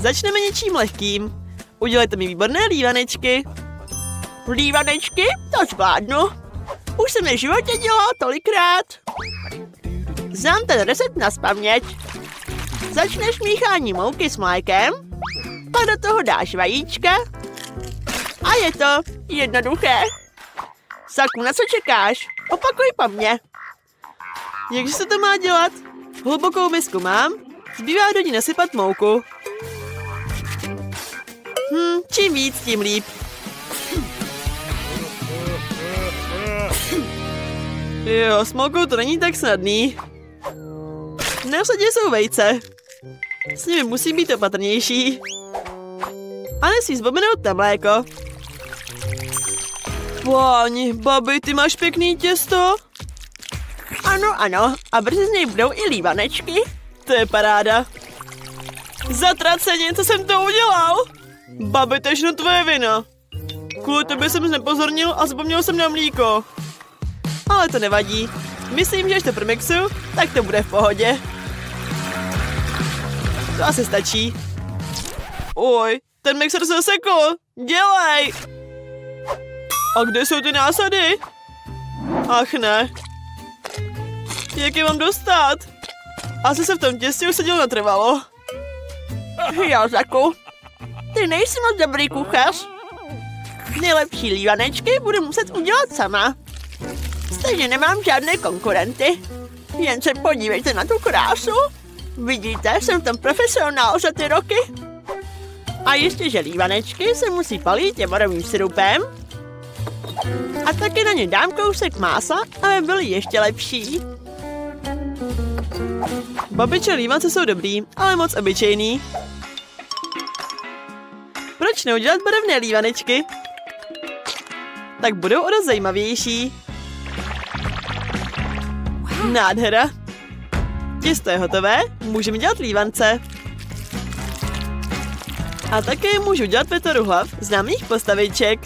Začneme něčím lehkým. Udělejte mi výborné lívanečky. Lívanečky? To zvládnu. Už jsem je v životě dělala tolikrát. Znám ten recept nazpaměť. Začneš míchání mouky s mlékem, pak do toho dáš vajíčka a je to jednoduché. Saku, na co čekáš? Opakuj po mně. Jakže se to má dělat? Hlubokou misku mám, zbývá do ní nasypat mouku. Čím víc, tím líp. Jo, s moukou to není tak snadný. Nevsadě jsou vejce. S nimi musím být opatrnější. A nesmí zbomenout na mléko. Páni, babi, ty máš pěkný těsto? Ano, ano. A brzy z něj budou i lívanečky. To je paráda. Zatraceně, co jsem to udělal? Babi, to je všechno tvoje vina. Kvůli tebe jsem znepozornil a zapomněl jsem na mlíko. Ale to nevadí. Myslím, že až to promixu, tak to bude v pohodě. To asi stačí. Oj, ten mixer se zasekl. Dělej! A kde jsou ty násady? Ach ne. Jak je mám dostat? Asi se v tom těstě usadil natrvalo. Jo, Zaku. Ty nejsi moc dobrý kuchař. Nejlepší lívanečky budu muset udělat sama. Stejně nemám žádné konkurenty. Jen se podívejte na tu krásu. Vidíte, jsem tam profesionál za ty roky. A jistě, že lívanečky se musí palít javorovým sirupem. A taky na ně dám kousek másla, aby byly ještě lepší. Babiče lívance jsou dobrý, ale moc obyčejný. Proč neudělat barevné lívanečky? Tak budou o dost zajímavější. Nádhera. Těsto je hotové, můžeme dělat lívance. A také můžu dělat vetoru hlav známých postaviček.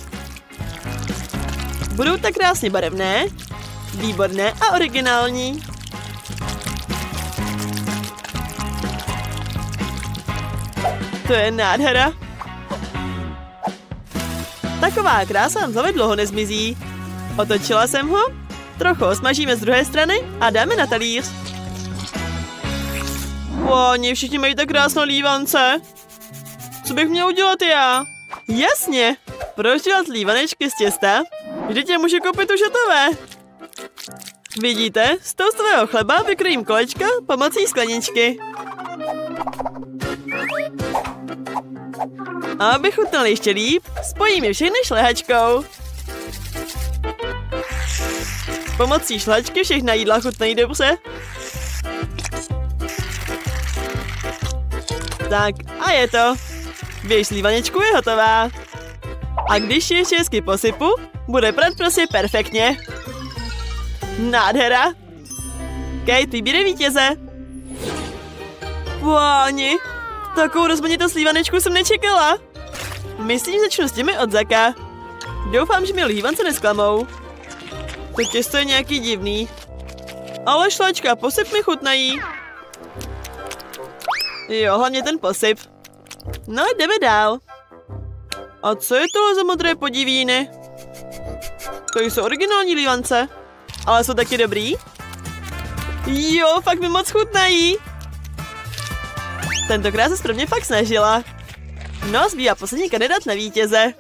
Budou tak krásně barevné, výborné a originální. To je nádhera. Taková krása nám zlevě dlouho nezmizí. Otočila jsem ho, trochu osmažíme z druhé strany a dáme na talíř. Oni všichni mají tak krásnou lívance. Co bych měl udělat já? Jasně, proč dělat lívanečky z těsta? Vždyť je můžu koupit už hotové. Vidíte, z toastového chleba vykrojím kolečka pomocí skleničky. A aby chutnal ještě líp, spojím je všechny šlehačkou. Pomocí šlehačky všechna jídla chutnají dobře. Tak, a je to. Věž lívanečku je hotová. A když ji ještě hezky posypu, bude prat prostě perfektně. Nádhera. Kate, vybírej vítěze. Páni, takovou rozmanitost lívanečku jsem nečekala. Myslím, že začnu s těmi od Zaka. Doufám, že mi lívance nesklamou. To těsto je nějaký divný. Ale šlačka, posyp mi chutnají. Jo, hlavně ten posyp. No, jdeme dál. A co je tohle za modré podivíny? To jsou originální lívance. Ale jsou taky dobrý? Jo, fakt mi moc chutnají. Tentokrát se správně fakt snažila. No, zbývá poslední kandidát na vítěze.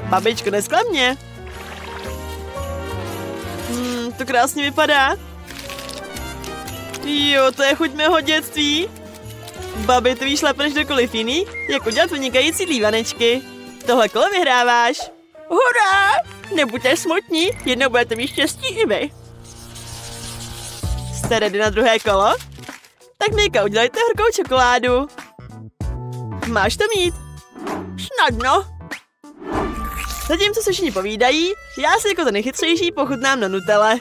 Babičko, nesklam mě. To krásně vypadá. Jo, to je chuť mého dětství. Babi, ty víš lépe než kdokoliv jiný, jak udělat vynikající lívanečky. Tohle kolo vyhráváš. Hurá! Nebuďte smutní, jednou budete mít štěstí i vy. Jste ready na druhé kolo? Tak Mika, udělejte horkou čokoládu. Máš to mít. Snadno. Zatímco se všichni povídají, já si jako ten nejchytřejší pochutnám na Nutelle.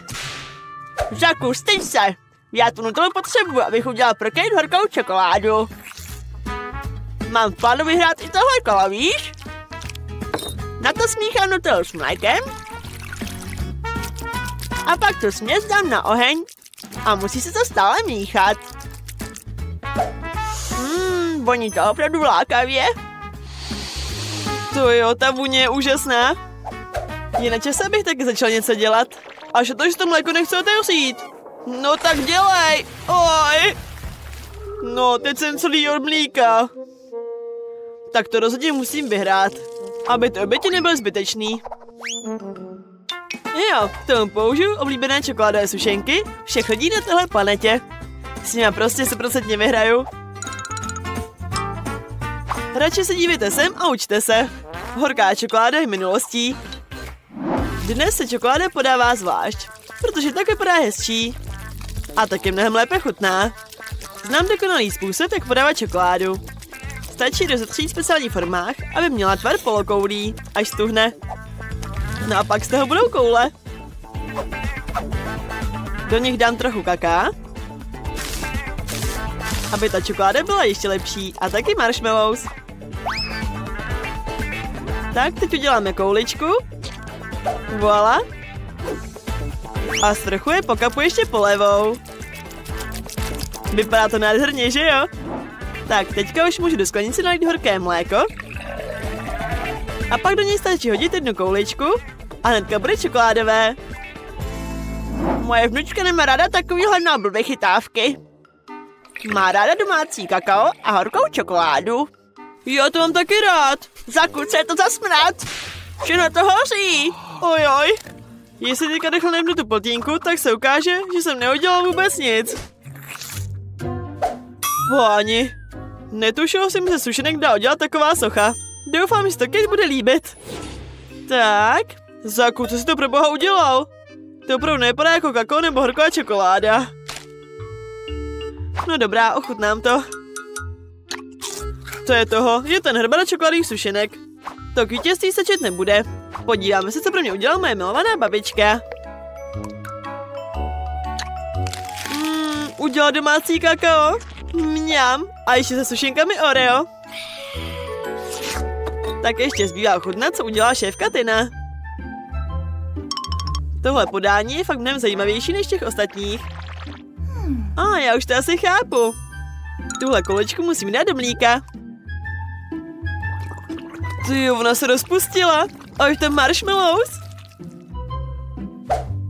Žaku, styď se. Já tu Nutellu potřebuji, abych udělal pro Kate horkou čokoládu. Mám v plánu vyhrát i tohle kolo, víš? Na to smíchám Nutellu s mlékem. A pak tu směs dám na oheň. A musí se to stále míchat. voní to opravdu lákavě. To jo, ta vůně je úžasná. Je na čase, abych taky začal něco dělat. Až to, že to mléko nechci otevřít. No tak dělej. Oj. No, teď jsem celý od mlíka. Tak to rozhodně musím vyhrát. Aby to oběti nebyl zbytečný. Jo, k tomu použiju oblíbené čokoládové sušenky všech lidí na téhle planetě. S nimi prostě 100% vyhraju. Radši se dívejte sem a učte se. Horká čokoláda je minulostí. Dnes se čokoláda podává zvlášť, protože tak vypadá hezčí. A taky mnohem lépe chutná. Znám dokonalý způsob, jak podávat čokoládu. Stačí rozetřít v speciálních formách, aby měla tvar polokoulí, až stuhne. No a pak z toho budou koule. Do nich dám trochu kaká, aby ta čokoláda byla ještě lepší, a taky marshmallows. Tak, teď uděláme kouličku. Voilà. A sprchu je pokapu ještě polevou. Vypadá to nádherně, že jo? Tak, teďka už můžu do sklenice nalít horké mléko. A pak do něj stačí hodit jednu kouličku a hnedka bude čokoládové. Moje vnučka nemá ráda takovýhle náblbé chytávky. Má ráda domácí kakao a horkou čokoládu. Já to mám taky rád. Zakud se to za smrad. Všechno to hoří. Ojoj. Jestli teďka rychle nevnu tu plotínku, tak se ukáže, že jsem neudělal vůbec nic. Páni. Netušil jsem, že sušenek dá udělat taková socha. Doufám, že se to Kate bude líbit. Tak. Zaku, co jsi to pro boha udělal? To opravdu nevypadá jako kakao nebo horká čokoláda. No dobrá, ochutnám to. To je toho, je ten hromada čokoládových sušenek. To k vítězství stačit nebude. Podíváme se, co pro mě udělala moje milovaná babička. Udělala domácí kakao. Mňam. A ještě se sušenkami Oreo. Tak ještě zbývá ochutnat, co udělala šéfka Tina. Tohle podání je fakt mnohem zajímavější než těch ostatních. Já už to asi chápu. Tuhle kolečku musím dát do mlíka. Ty, ona se rozpustila. A už tam marshmallows.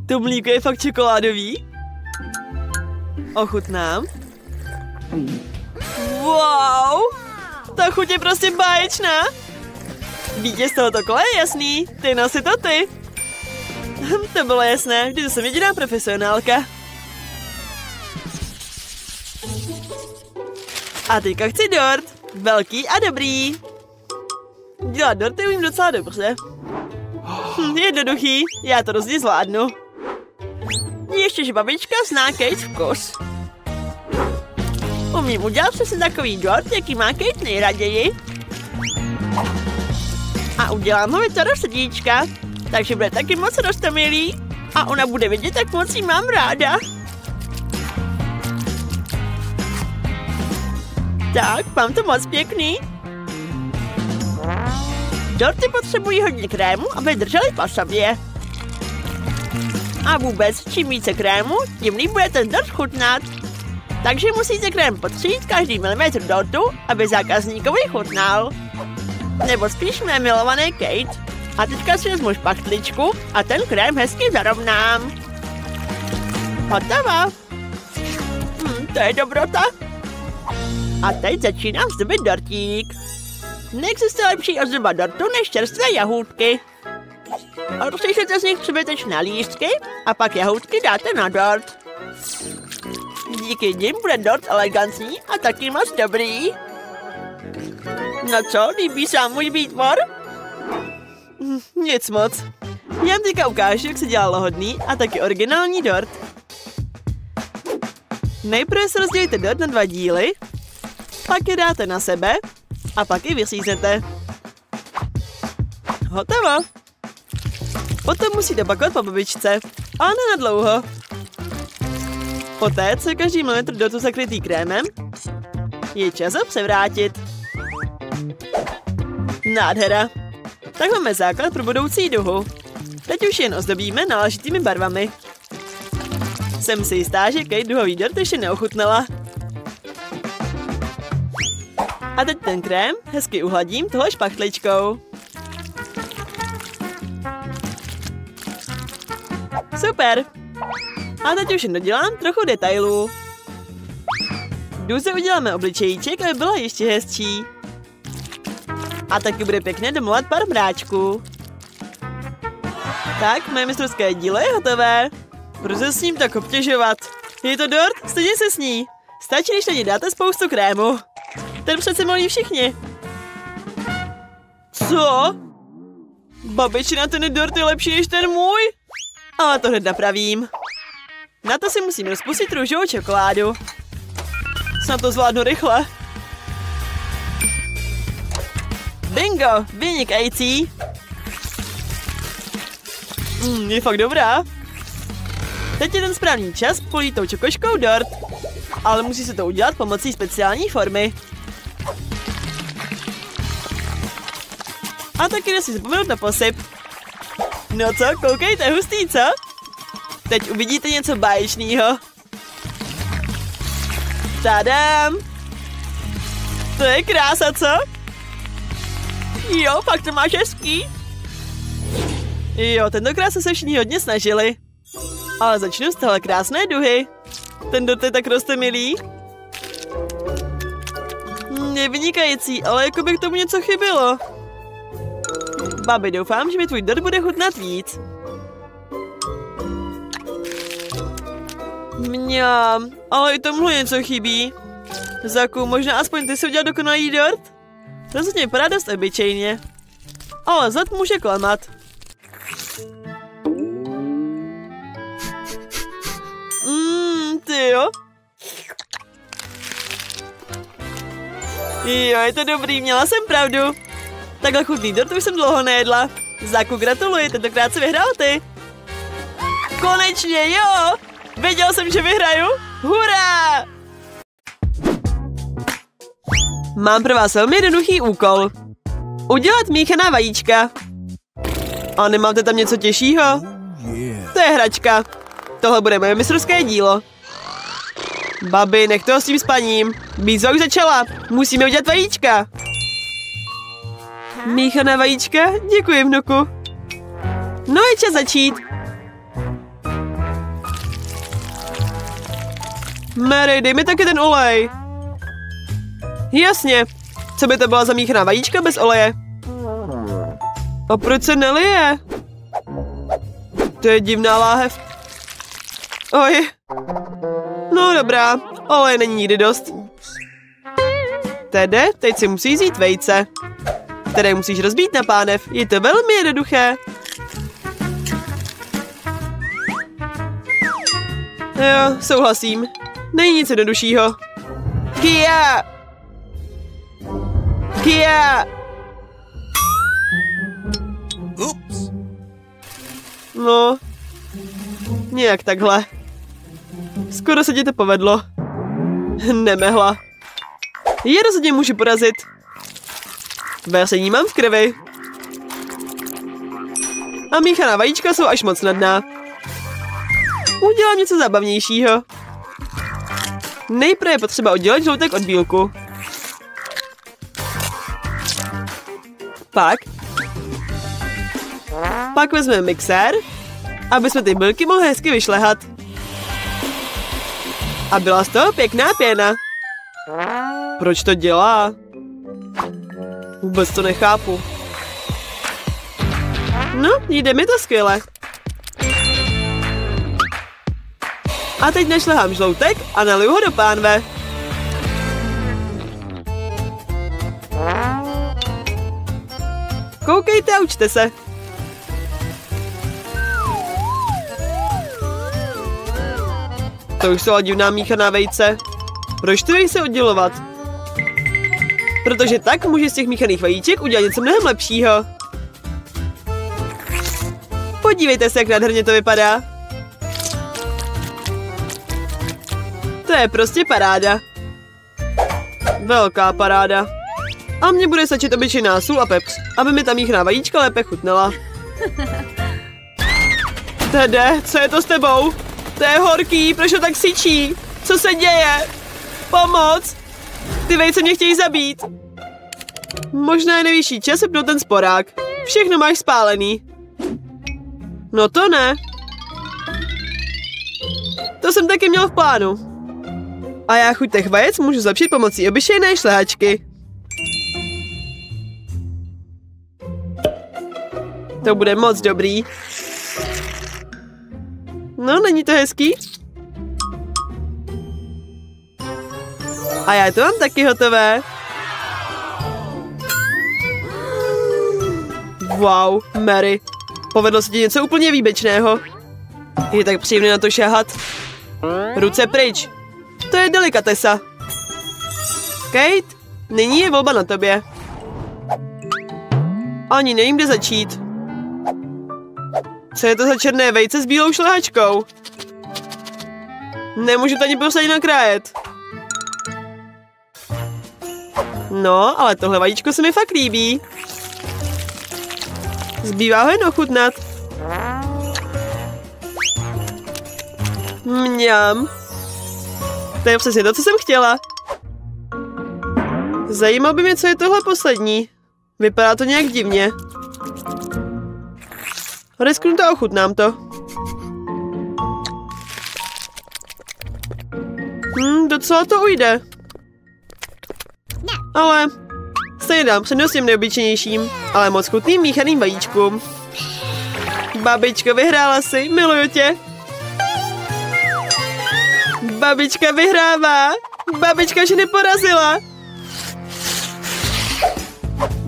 To mlíko je fakt čokoládový. Ochutnám. Wow! Ta chuť je prostě báječná. Vítěz tohoto kola je jasný. Ty nosi to ty. To bylo jasné, vždyť jsem jediná profesionálka. A teďka chci dort. Velký a dobrý. Dělat dorty umím docela dobře. Jednoduchý, já to rozhodně zvládnu. Ještěže babička zná Kate vkus. Umím udělat přesně takový dort, jaký má Kate nejraději. A udělám ho do srdíčka, takže bude taky moc roztomilý. A ona bude vidět, jak moc jí mám ráda. Tak, mám to moc pěkný. Dorty potřebují hodně krému, aby držely po sobě. A vůbec, čím více krému, tím líp bude ten dort chutnat. Takže musíte krém potřít každý milimetr dortu, aby zákazníkovi chutnal. Nebo spíš mé milované Kate. A teďka si vezmu špachtličku a ten krém hezky zarovnám. Hotovo. To je dobrota. A teď začínám zdobit dortík. Neexistuje lepší ozdoba dortu než čerstvé jahůdky. Rozlišujete z nich přebytečné lístky a pak jahůdky dáte na dort. Díky nim bude dort elegantní a taky moc dobrý. No co, líbí se vám můj výtvor? Nic moc. Já vám teďka ukážu, jak se dělá lahodný a taky originální dort. Nejprve se rozdělíte dort na 2 díly, pak je dáte na sebe a pak je vyříznete. Hotovo. Potom musíte bakovat po babičce, ale ne na dlouho. Poté, co je každý milimetr dortu zakrytý krémem, je čas ho převrátit. Nádhera. Tak máme základ pro budoucí duhu. Teď už jen ozdobíme náležitými barvami. Jsem si jistá, že Kate duhový dort ještě neochutnala. A teď ten krém hezky uhladím tohle špachtličkou. Super. A teď už jen dodělám trochu detailů. Duze uděláme obličejíček, aby byla ještě hezčí. A taky bude pěkně domluvat pár mráčků. Tak, moje mistrovské dílo je hotové. Proč se s ním tak obtěžovat? Je to dort? Stejně se sní. Stačí, když na ní dáte spoustu krému. Ten přece molí všichni. Co? Babičina, ten dort je lepší než ten můj? Ale to hned napravím. Na to si musím rozpustit růžovou čokoládu. Snad to zvládnu rychle. Bingo, vynikající. Je fakt dobrá. Teď je ten správný čas polít tou čokoškou dort. Ale musí se to udělat pomocí speciální formy. A taky nesmí zapomenout na posyp. No co, koukejte, hustý, co? Teď uvidíte něco báječného. Tadám! To je krása, co? Jo, fakt to máš hezký. Jo, tentokrát se všichni hodně snažili. Ale začnu z téhle krásné duhy. Ten dort je tak rostomilý. Je vynikající, ale jako by k tomu něco chybělo. Babi, doufám, že mi tvůj dort bude chutnat víc. Mňam, ale i tomuhle něco chybí. Zaku, možná aspoň ty si udělal dokonalý dort? Rozhodně vypadá dost obyčejně. Ale zad může klamat. Ty jo? Jo, je to dobrý, měla jsem pravdu. Takhle chutný dort už jsem dlouho nejedla. Zaku, gratuluji, tentokrát si vyhrál ty. Konečně, jo! Věděl jsem, že vyhraju. Hurá! Mám pro vás velmi jednoduchý úkol. Udělat míchaná vajíčka. A nemáte tam něco těžšího? To je hračka. Tohle bude moje mistrovské dílo. Babi, nech toho s tím spaním. Výzva už začala. Musíme udělat vajíčka. Míchaná vajíčka? Děkuji, vnuku. No je čas začít. Mary, dej mi taky ten olej. Jasně. Co by to byla za míchaná vajíčka bez oleje? A proč se nelije? To je divná láhev. Oj. No dobrá, oleje není nikdy dost. Tedy, teď si musíš vzít vejce. Které musíš rozbít na pánev. Je to velmi jednoduché. Jo, souhlasím. Není nic jednoduššího. Kia! Kia! Ups. No, nějak takhle. Skoro se ti to povedlo. Nemehla. Je rozhodně můžu porazit. Vášení mám v krvi. A míchaná vajíčka jsou až moc snadná. Udělám něco zábavnějšího. Nejprve je potřeba oddělit žloutek od bílku. Pak vezmeme mixér, aby jsme ty bílky mohli hezky vyšlehat. A byla z toho pěkná pěna. Proč to dělá? Vůbec to nechápu. No, jde mi to skvěle. A teď našlehám žloutek a naliju ho do pánve. Koukejte a učte se. To už jsou divná míchaná vejce. Proč ty vejce oddělovat? Protože tak může z těch míchaných vajíček udělat něco mnohem lepšího. Podívejte se, jak nádherně to vypadá. To je prostě paráda. Velká paráda. A mně bude stačit obyčejná sůl a pepř, aby mi ta míchaná vajíčka lépe chutnala. Tede, co je to s tebou? To je horký, proč to tak syčí? Co se děje? Pomoc! Ty vejce mě chtějí zabít. Možná je nejvyšší čas vypnout ten sporák. Všechno máš spálený. No to ne. To jsem taky měl v plánu. A já chuť těch vajec můžu zlepšit pomocí obyčejné šlehačky. To bude moc dobrý. No, není to hezký? A já to mám taky hotové. Wow, Mary. Povedlo se ti něco úplně výjimečného. Je tak příjemné na to šahat. Ruce pryč. To je delikatesa. Kate, nyní je volba na tobě. Ani nevím, kde začít. Co je to za černé vejce s bílou šlehačkou? Nemůžu to ani posadit nakrájet. No, ale tohle vajíčko se mi fakt líbí. Zbývá ho jen ochutnat. Mňam. To je přesně to, co jsem chtěla. Zajímalo by mě, co je tohle poslední. Vypadá to nějak divně. Risknu to a ochutnám to. Docela to ujde. Ale stejně dám přednost těm neobyčejnějším, ale moc chutným míchaným vajíčkům. Babičko, vyhrála si, miluju tě. Babička vyhrává. Babička všechny porazila.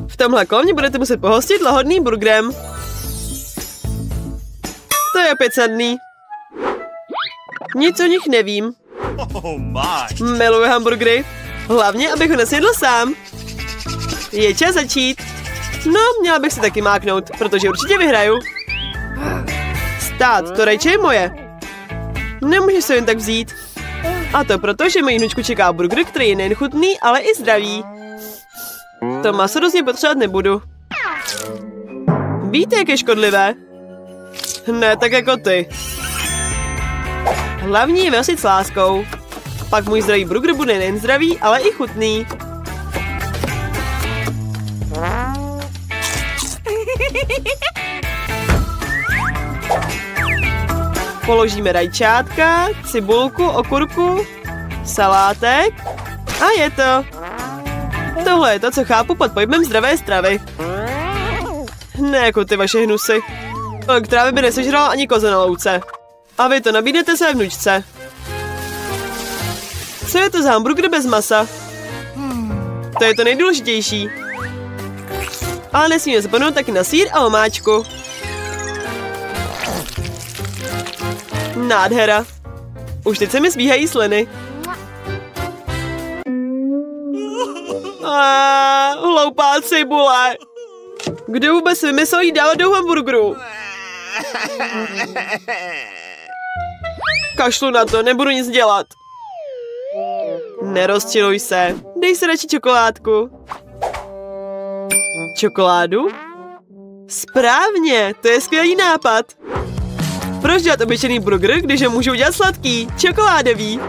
V tomhle kole budete muset pohostit lahodným burgerem. To je opět snadný. Nic o nich nevím. Miluji hamburgery. Hlavně, abych ho nesjedl sám. Je čas začít. No, měla bych si taky máknout, protože určitě vyhraju. Stát, to rajče je moje. Nemůžeš se jen tak vzít. A to proto, že moji hnučku čeká burger, který je nejen chutný, ale i zdravý. To maso rozně potřebovat nebudu. Víte, jak je škodlivé? Ne, tak jako ty. Hlavní je vasit s láskou. Pak můj zdravý burger bude nejen zdravý, ale i chutný. Položíme rajčátka, cibulku, okurku, salátek a je to. Tohle je to, co chápu pod pojmem zdravé stravy. Ne jako ty vaše hnusy. Tolik trávy by nesežrala ani koza na louce. A vy to nabídnete své vnučce. Co je to za hamburger bez masa? To je to nejdůležitější. Ale nesmíme zapomenout taky na sýr a omáčku. Nádhera. Už teď se mi zbíhají sliny. Hloupá cibule. Kdo vůbec vymyslel jí dávat do hamburgeru? Kašlu na to, nebudu nic dělat. Nerozčiluj se. Dej si radši čokoládku. Čokoládu? Správně, to je skvělý nápad. Proč dělat obyčejný burger, když ho můžu udělat sladký, čokoládový?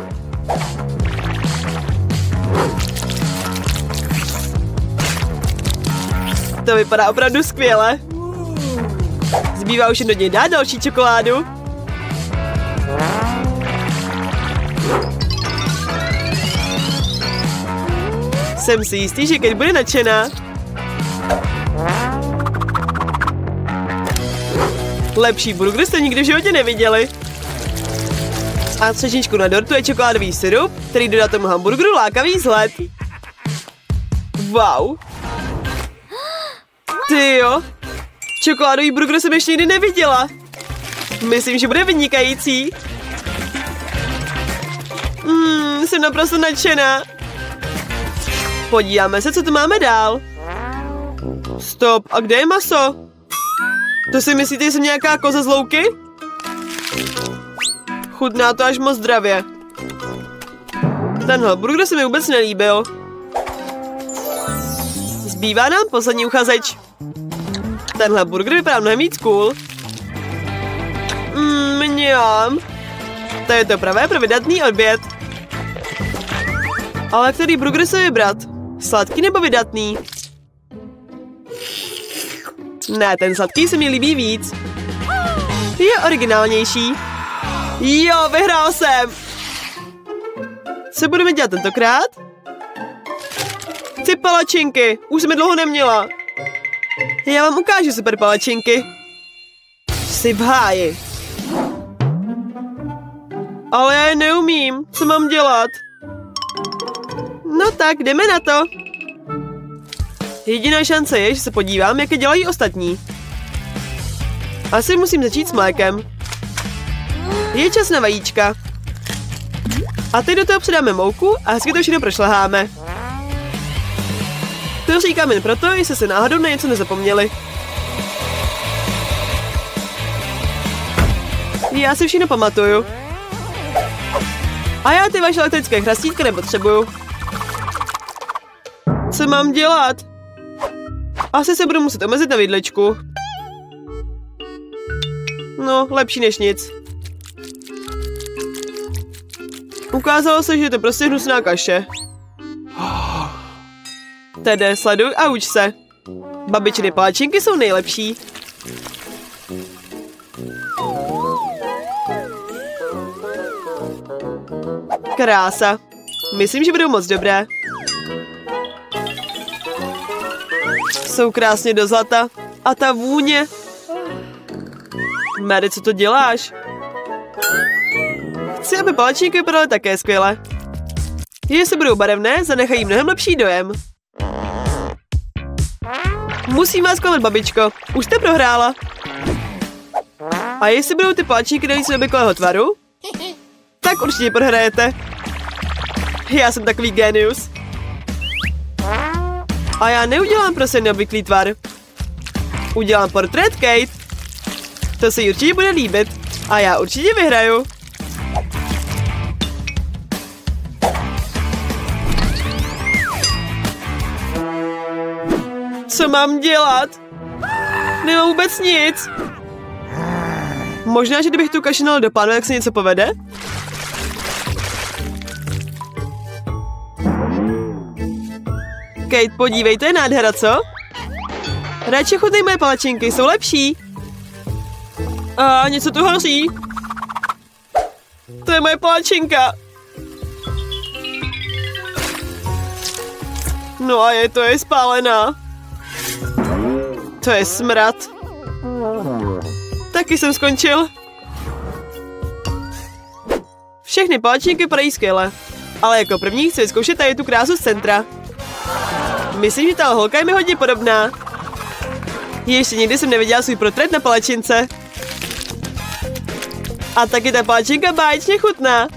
To vypadá opravdu skvěle. Zbývá už jen do něj dát další čokoládu. Jsem si jistý, že Kate bude nadšená. Lepší burger jste nikdy v životě neviděli. A třešničku na dortu je čokoládový syrup, který dodá tomu hamburgeru lákavý vzhled. Wow. Tyjo. Čokoládový burger jsem ještě nikdy neviděla. Myslím, že bude vynikající. Jsem naprosto nadšená. Podíváme se, co tu máme dál. Stop, a kde je maso? To si myslíte, že jsem nějaká koza z louky? Chutná to až moc zdravě. Tenhle burger se mi vůbec nelíbil. Zbývá nám poslední uchazeč. Tenhle burger vypadá mnohem víc cool. Mňam. To je to pravé pro vydatný oběd. Ale který burger se vybrat? Sladký nebo vydatný? Ne, ten sladký se mi líbí víc. Je originálnější. Jo, vyhrál jsem. Co budeme dělat tentokrát? Chci palačinky. Už jsem je dlouho neměla. Já vám ukážu super palačinky. Jsi v háji. Ale já je neumím. Co mám dělat? No tak, jdeme na to. Jediná šance je, že se podívám, jak je dělají ostatní. Asi musím začít s mlékem. Je čas na vajíčka. A teď do toho přidáme mouku a hezky to všechno prošleháme. To říkám jen proto, jestli se náhodou na něco nezapomněli. Já si všechno pamatuju. A já ty vaše elektrické chrastítka nepotřebuju. Co mám dělat? Asi se budu muset omezit na vidličku. No, lepší než nic. Ukázalo se, že je to prostě hnusná kaše. Tedy, sleduj a uč se. Babičiny palačinky jsou nejlepší. Krása. Myslím, že budou moc dobré. Jsou krásně do zlata. A ta vůně. Mary, co to děláš? Chci, aby palačinky vypadaly také skvěle. Jestli budou barevné, zanechají mnohem lepší dojem. Musím vás zklamat, babičko. Už jste prohrála. A jestli budou ty palačinky navíc neobvyklého tvaru, tak určitě prohrajete. Já jsem takový génius. A já neudělám prostě neobvyklý tvar. Udělám portrét Kate. To se jí určitě bude líbit. A já určitě vyhraju. Co mám dělat? Nemám vůbec nic. Možná, že kdybych tu kaši nal do pánu, jak se něco povede? Kate, podívej, to je nádhera, co? Radši chutnej moje palačinky, jsou lepší. A něco tu hoří. To je moje palačinka. No a to je spálená. To je smrad. Taky jsem skončil. Všechny palačinky vypadají skvěle. Ale jako první chci vyzkoušet tady tu krásu z centra. Myslím, že ta holka je mi hodně podobná. Ještě nikdy jsem neviděla svůj portrét na palačince. A taky ta palačinka báječně chutná.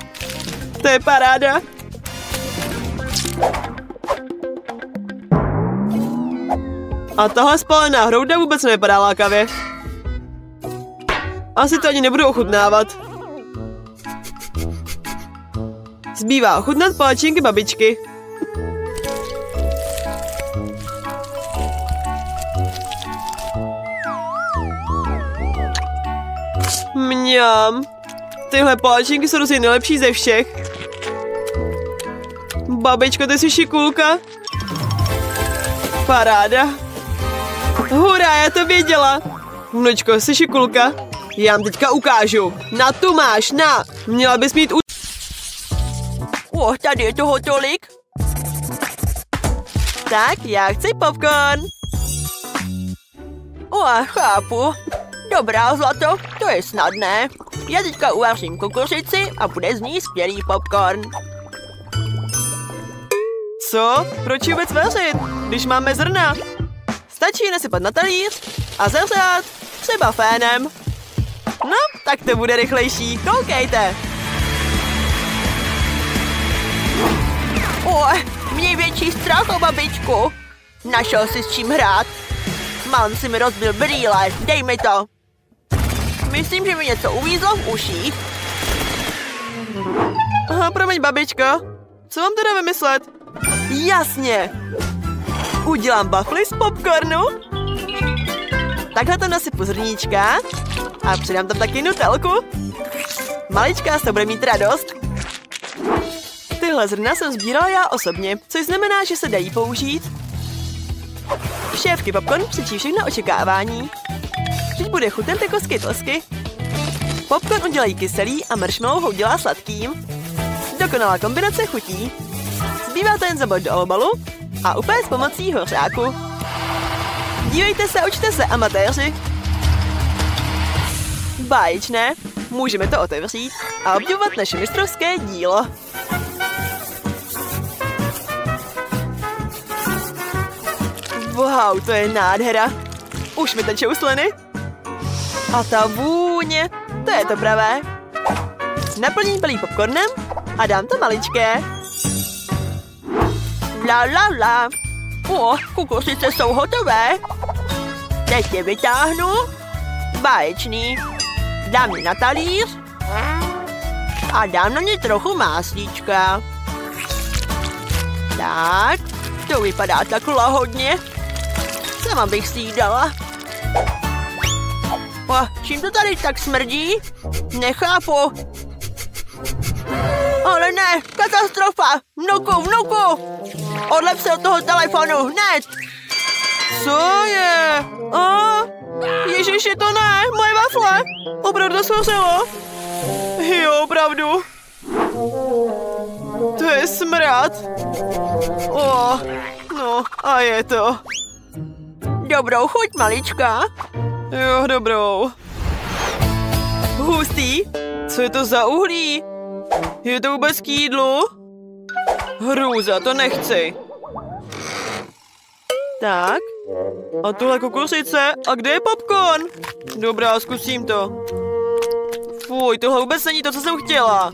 To je paráda. A tahle spálená hrouda vůbec nevypadá lákavě. Asi to ani nebudu ochutnávat. Zbývá ochutnat palačinky babičky. Mňam. Tyhle palačinky jsou rozhodně nejlepší ze všech. Babičko, ty jsi šikulka. Paráda. Hurá, já to věděla. Vnučko, jsi šikulka. Já vám teďka ukážu. Na tu máš, na. Měla bys mít tady je toho tolik. Tak, já chci popcorn. Chápu. Dobrá, zlato, to je snadné. Já teďka uvařím kukuřici a bude z ní skvělý popcorn. Co? Proč vůbec vařit, když máme zrna? Stačí nasypat na talíř a zařát třeba fénem. No, tak to bude rychlejší, koukejte. Měj větší strach o babičku. Našel si s čím hrát. Mám si mi rozbil brýle, dej mi to. Myslím, že mi něco uvízlo v uších. Aha, promiň, babičko. Co mám teda vymyslet? Jasně. Udělám wafly z popcornu. Takhle tam nasypu zrníčka. A přidám tam taky nutelku. Malička z toho bude mít radost. Tyhle zrna jsem sbírala já osobně, což znamená, že se dají použít. Šéfky Popcorn přečí všechno očekávání. Teď bude chutem jako Skittlesky. Popcorn udělají kyselý a marshmallow udělá sladkým. Dokonalá kombinace chutí. Zbývá to jen zabrat do obalu a upéct pomocí hořáku. Dívejte se, učte se, amatéři. Báječné. Můžeme to otevřít a obdivovat naše mistrovské dílo. Wow, to je nádhera. Už mi tečou sliny. A ta vůně, to je to pravé. Naplním plný popcornem a dám to maličké. La la la. Kukuřice jsou hotové. Teď je vytáhnu. Báječný. Dám je na talíř. A dám na ně trochu máslíčka. Tak, to vypadá tak lahodně. Sama bych si jí dala. Čím to tady tak smrdí? Nechápu. Ale ne, katastrofa! Vnuku! Odlep se od toho telefonu, hned! Co je? Ježiši, to ne, moje wafle! Opravdu to schořelo? Jo, opravdu. To je smrad. No a je to. Dobrou chuť, malička. Jo, dobrou. Hustý? Co je to za uhlí? Je to vůbec k jídlu? Hrůza, to nechci. Tak. A tuhle kukuřice. A kde je popcorn? Dobrá, zkusím to. Fuj, tohle vůbec není to, co jsem chtěla.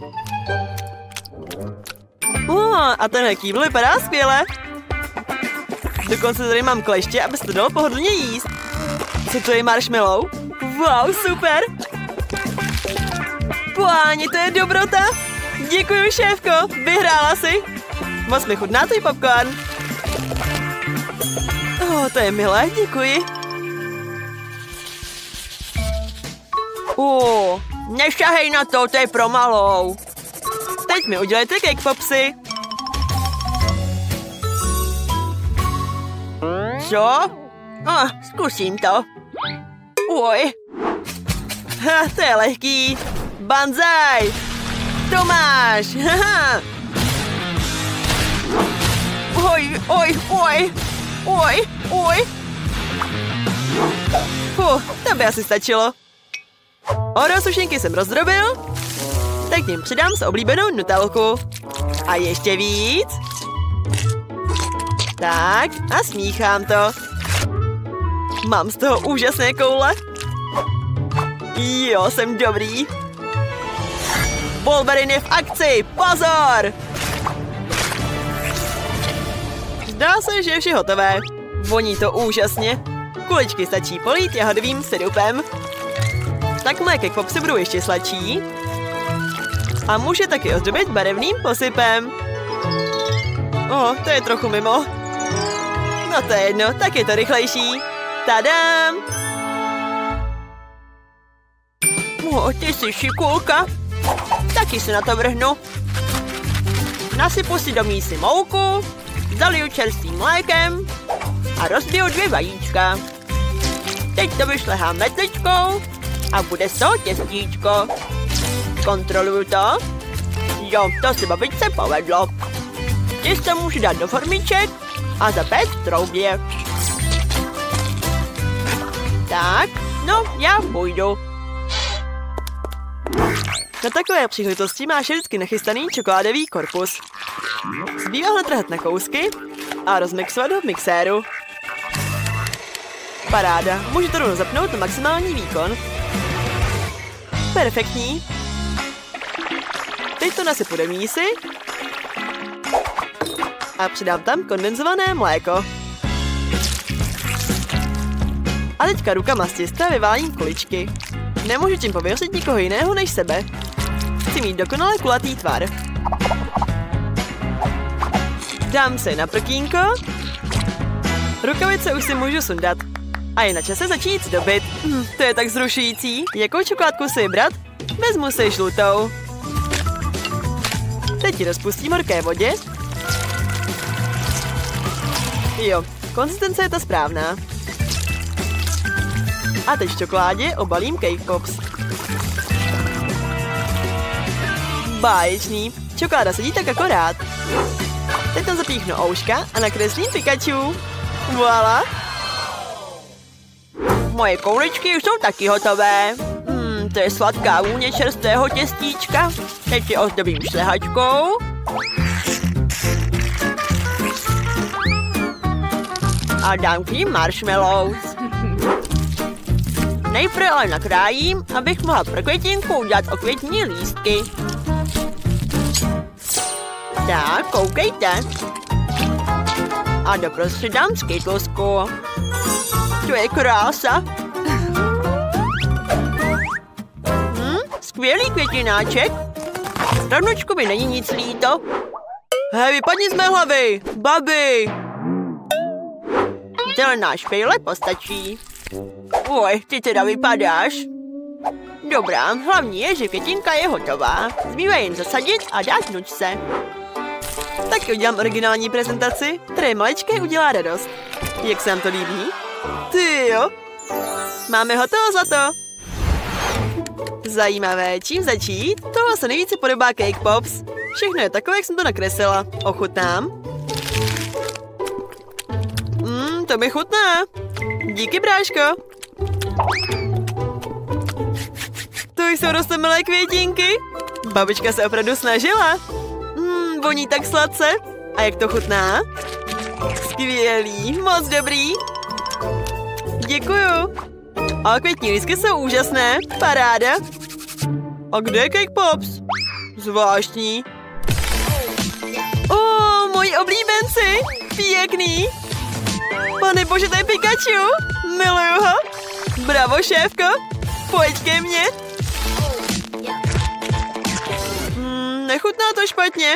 A tenhle kýbl vypadá skvěle. Dokonce tady mám kleště, aby se to dalo pohodlně jíst. Co to je marshmallow? Wow, super. Páni, to je dobrota. Děkuji, šéfko, vyhrála si. Moc mi chutná tvůj popcorn. To je milé, děkuji. Nešahej na to, to je pro malou. Teď mi udělejte cake popsy. Co? Zkusím to. To je lehký. Banzai! Tomáš! Oj! To by asi stačilo. Oreo sušenky jsem rozdrobil, tak k ním přidám s oblíbenou nutelku. A ještě víc. Tak a smíchám to. Mám z toho úžasné koule. Jo, jsem dobrý. Wolverine je v akci, pozor! Zdá se, že je vše hotové. Voní to úžasně. Kuličky stačí polít jahodovým sirupem. Tak moje cake popsy budou ještě sladší. A může taky ozdobit barevným posypem. To je trochu mimo. No to je jedno, tak je to rychlejší. Tadám! Ty jsi šikulka. Taky se na to vrhnu. Nasypu si do mísy mouku, zaliju čerstvým mlékem a rozbiju 2 vajíčka. Teď to vyšlehám metličkou a bude z toho těstíčko. Kontroluju to. Jo, to se babičce povedlo. Těsto můžu dát do formiček a zapéct v troubě. Tak, no, já půjdu. Na takové příležitosti máš vždycky nachystaný čokoládový korpus. Zbývá ho trhat na kousky a rozmixovat ho v mixéru. Paráda, můžu to rovnou zapnout na maximální výkon. Perfektní. Teď to nasypu do mísy a přidám tam kondenzované mléko. A teďka rukama z těsta vyválím kuličky. Nemůžu tím pověřit nikoho jiného než sebe. Chci mít dokonale kulatý tvar. Dám se na prkínko. Rukavice už si můžu sundat. A je na čase začít zdobit. To je tak zrušující. Jakou čokoládku si vybrat? Vezmu si žlutou. Teď ji rozpustím v horké vodě. Jo, konzistence je ta správná. A teď v čokoládě obalím Cake Pops. Báječný. Čokoláda sedí tak akorát. Teď tam zapíchnu ouška a nakreslím Pikachu. Voilà. Moje koulečky už jsou taky hotové. To je sladká vůně čerstvého těstíčka. Teď je ozdobím šlehačkou. A dám k ním marshmallows. Nejprve ale nakrájím, abych mohla pro květinku udělat okvětní lístky. Tak, koukejte. A doprostřed dám skytlsku. To je krása. Skvělý květináček. Rovnočku mi není nic líto. Hej, vypadni z mé hlavy, babi. Zelená špejle postačí. Oj, ty teda vypadáš. Dobrá, hlavní je, že květinka je hotová. Zbývá jen zasadit a dát hnučce. Taky udělám originální prezentaci, které malečké udělá radost. Jak se vám to líbí? Ty jo. Máme hotovo, zlato. Zajímavé, čím začít? Tohle se nejvíce podobá Cake Pops. Všechno je takové, jak jsem to nakreslila. Ochutnám. To mi chutná. Díky, bráško. To jsou roztomilé květinky. Babička se opravdu snažila. Voní tak sladce. A jak to chutná? Skvělý, moc dobrý. Děkuju. A květní lístky jsou úžasné. Paráda. A kde je Cake Pops? Zvláštní. Moji oblíbenci. Pěkný. Pane bože, to je Pikachu. Miluju ho. Bravo, šéfko. Pojď ke mně. Nechutná to špatně.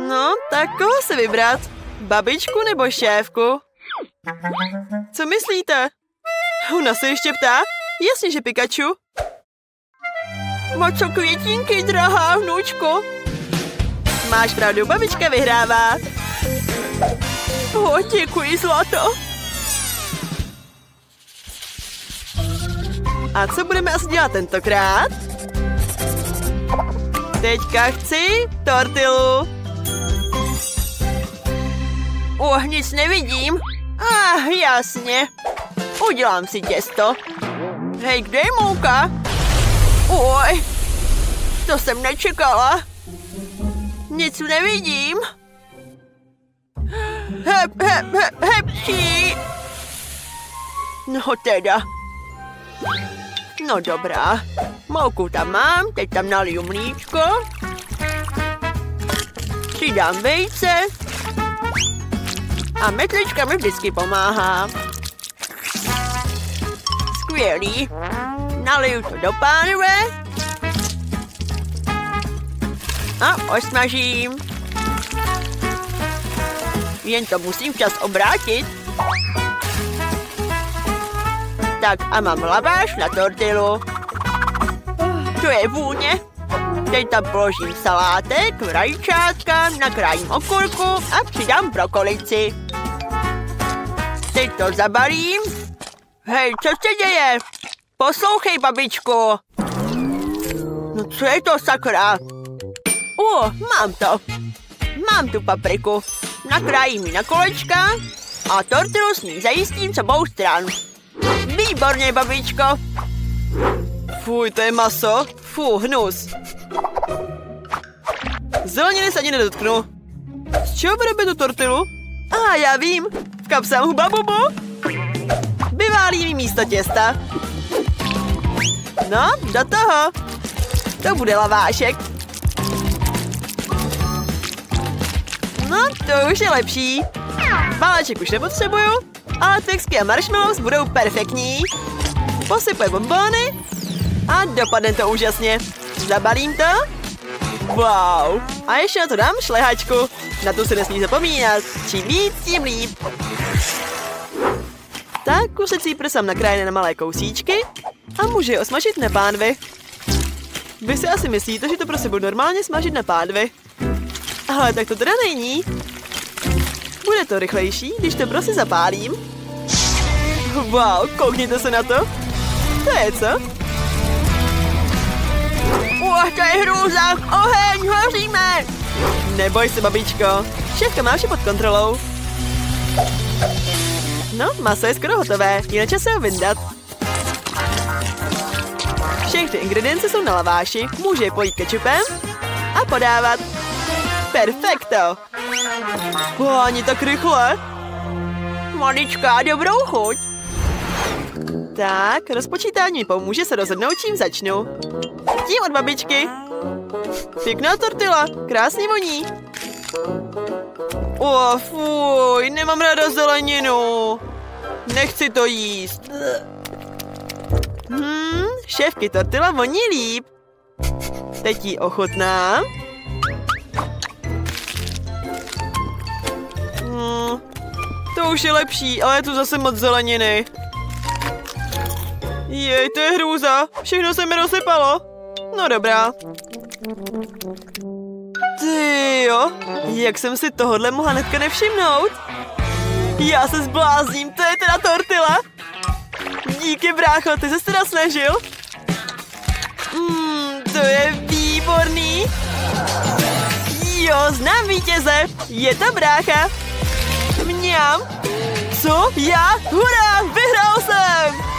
No, tak koho se vybrat? Babičku nebo šéfku? Co myslíte? Ona se ještě ptá? Jasně, že Pikachu. Moc co květinky, drahá vnučko. Máš pravdu, babička vyhrává. Děkuji, zlato. A co budeme asi dělat tentokrát? Teďka chci tortilu. Nic nevidím. Jasně. Udělám si těsto. Hej, kde je mouka? To jsem nečekala. Nic nevidím. Hepčí. No teda. No dobrá. Mouku tam mám, teď tam naliju mlíčko. Přidám vejce. A metlička mi vždycky pomáhá. Skvělý. Naliju to do pánve. A osmažím. Jen to musím včas obrátit. Tak a mám laváš na tortilu. To je vůně. Teď tam položím salátek, rajčátka, nakrájím okurku a přidám brokolici. Teď to zabalím. Hej, co se děje? Poslouchej, babičku. No co je to, sakra? Mám to. Mám tu papriku. Nakrájím ji na kolečka a tortilu s ní zajistím z obou stran. Výborně, babičko. Fuj, to je maso. Hnus. Zeleniny se ani nedotknu. Z čeho vyrobe tu tortilu? Já vím. V kapsám Huba Bubu. Vyválím jí místo těsta. No, do toho. To bude lavášek. No, to už je lepší. Váček už nepotřebuju, ale Twixky a marshmallows budou perfektní. Posypuji bonbóny a dopadne to úžasně. Zabalím to. Wow. A ještě na to dám šlehačku. Na tu se nesmí zapomínat. Čím víc, tím líp. Tak kuřecí prsa nakrájené na malé kousíčky a můžu je osmažit na pánvi. Vy si asi myslíte, že to prostě budu normálně smažit na pánvi. Ale tak to teda není. Bude to rychlejší, když to prostě zapálím. Wow, koukněte se na to. To je co? To je hrůza! Oheň, hoříme! Neboj se, babičko. Šéfka má vše pod kontrolou. No, maso je skoro hotové, je na čase ho vyndat. Všechny ingredience jsou na laváši, může je polít kečupem a podávat. Perfekto! Ani tak rychle. Malička, dobrou chuť. Tak, rozpočítání pomůže se rozhodnout, čím začnu. Tím od babičky. Pěkná tortila, krásně voní. Fuj, nemám ráda zeleninu. Nechci to jíst. Šéfky tortila voní líp. Teď ji ochutnám. To už je lepší, ale je tu zase moc zeleniny. Jej, to je hrůza. Všechno se mi rozsypalo. No dobrá. Tyjo, jak jsem si tohodle mohla hnedka nevšimnout? Já se zblázním, to je teda tortila. Díky, brácho, ty jsi teda snažil. To je výborný. Jo, znám vítěze. Je to brácha. Mňam. Co? Já? Hurá, vyhrál jsem!